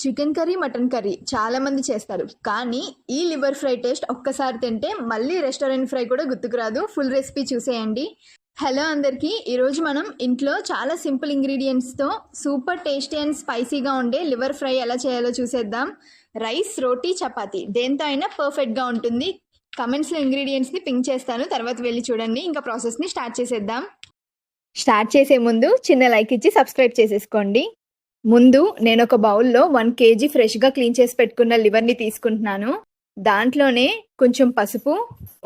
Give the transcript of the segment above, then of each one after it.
Chicken curry, mutton curry చాలా మంది చేస్తారు. కానీ ఈ లివర్ ఫ్రై టేస్ట్ ఒక్కసారి తింటే మళ్ళీ రెస్టారెంట్ ఫ్రై కూడా గుర్తుకురాదు. ఫుల్ రెసిపీ చూసేయండి. హలో అందరికీ, ఈరోజు మనం ఇంట్లో చాలా సింపుల్ ఇంగ్రీడియంట్స్తో సూపర్ టేస్టీ అండ్ స్పైసీగా ఉండే లివర్ ఫ్రై ఎలా చేయాలో చూసేద్దాం. రైస్, రోటీ, చపాతీ దేంతో అయినా పర్ఫెక్ట్గా ఉంటుంది. కమెంట్స్లో ఇంగ్రీడియంట్స్ని పింక్ చేస్తాను, తర్వాత వెళ్ళి చూడండి. ఇంకా ప్రాసెస్ని స్టార్ట్ చేసేద్దాం. స్టార్ట్ చేసే ముందు చిన్న లైక్ ఇచ్చి సబ్స్క్రైబ్ చేసేసుకోండి. ముందు నేను ఒక బౌల్లో 1 kg ఫ్రెష్గా క్లీన్ చేసి పెట్టుకున్న లివర్ని తీసుకుంటున్నాను. దాంట్లోనే కొంచెం పసుపు,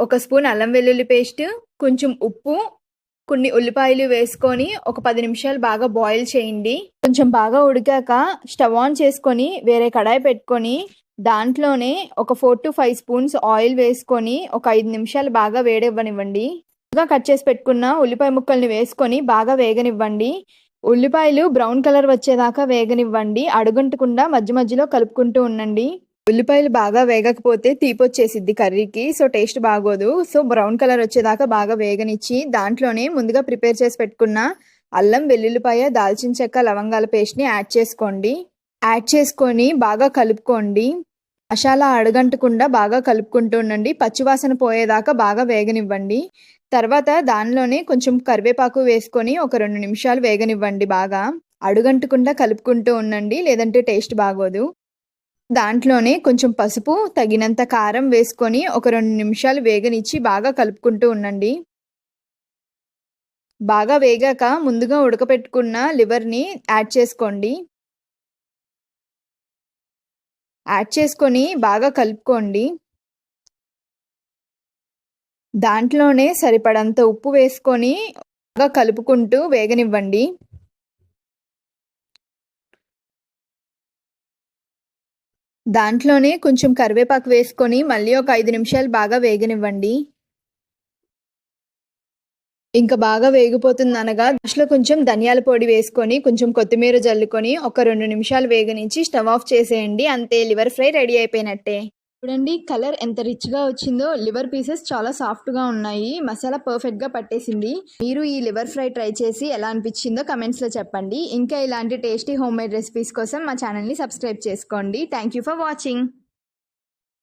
1 స్పూన్ అల్లం వెల్లుల్లి పేస్ట్, కొంచెం ఉప్పు, కొన్ని ఉల్లిపాయలు వేసుకొని ఒక 10 నిమిషాలు బాగా బాయిల్ చేయండి. కొంచెం బాగా ఉడికాక స్టవ్ ఆన్ చేసుకొని వేరే కడాయి పెట్టుకొని దాంట్లోనే ఒక 4 to 5 స్పూన్స్ ఆయిల్ వేసుకొని ఒక 5 నిమిషాలు బాగా వేడవ్వనివ్వండి. బాగా కట్ చేసి పెట్టుకున్న ఉల్లిపాయ ముక్కల్ని వేసుకొని బాగా వేగనివ్వండి. ఉల్లిపాయలు బ్రౌన్ కలర్ వచ్చేదాకా వేగనివ్వండి. అడుగంటకుండా మధ్య మధ్యలో కలుపుకుంటూ ఉండండి. ఉల్లిపాయలు బాగా వేగకపోతే తీపొచ్చేసిద్ది కర్రీకి, సో టేస్ట్ బాగోదు. సో బ్రౌన్ కలర్ వచ్చేదాకా బాగా వేగనిచ్చి దాంట్లోనే ముందుగా ప్రిపేర్ చేసి పెట్టుకున్న అల్లం, వెల్లుల్లిపాయ, దాల్చిన చెక్క, లవంగాల పేస్ట్ని యాడ్ చేసుకోండి. యాడ్ చేసుకొని బాగా కలుపుకోండి. మసాలా అడుగంటకుండా బాగా కలుపుకుంటూ ఉండండి. పచ్చివాసన పోయేదాకా బాగా వేగనివ్వండి. తర్వాత దానిలోనే కొంచెం కరివేపాకు వేసుకొని ఒక 2 నిమిషాలు వేగనివ్వండి. బాగా అడుగంటకుండా కలుపుకుంటూ ఉండండి, లేదంటే టేస్ట్ బాగోదు. దాంట్లోనే కొంచెం పసుపు, తగినంత కారం వేసుకొని ఒక 2 నిమిషాలు వేగనిచ్చి బాగా కలుపుకుంటూ ఉండండి. బాగా వేగాక ముందుగా ఉడకపెట్టుకున్న లివర్ని యాడ్ చేసుకోండి. యాడ్ చేసుకొని బాగా కలుపుకోండి. దాంట్లోనే సరిపడంత ఉప్పు వేసుకొని బాగా కలుపుకుంటూ వేగనివ్వండి. దాంట్లోనే కొంచెం కరివేపాకు వేసుకొని మళ్ళీ ఒక 5 నిమిషాలు బాగా వేగనివ్వండి. ఇంకా బాగా వేగిపోతుంది అనగా లాస్ట్లో కొంచెం ధనియాల పొడి వేసుకొని కొంచెం కొత్తిమీర జల్లుకొని ఒక 2 నిమిషాలు వేగనించి స్టవ్ ఆఫ్ చేసేయండి. అంతే, లివర్ ఫ్రై రెడీ అయిపోయినట్టే. చూడండి కలర్ ఎంత రిచ్గా వచ్చిందో. లివర్ పీసెస్ చాలా సాఫ్ట్గా ఉన్నాయి. మసాలా పర్ఫెక్ట్గా పట్టేసింది. మీరు ఈ లివర్ ఫ్రై ట్రై చేసి ఎలా అనిపించిందో కమెంట్స్లో చెప్పండి. ఇంకా ఇలాంటి టేస్టీ హోమ్ మేడ్ రెసిపీస్ కోసం మా ఛానల్ని సబ్స్క్రైబ్ చేసుకోండి. Thank you for watching.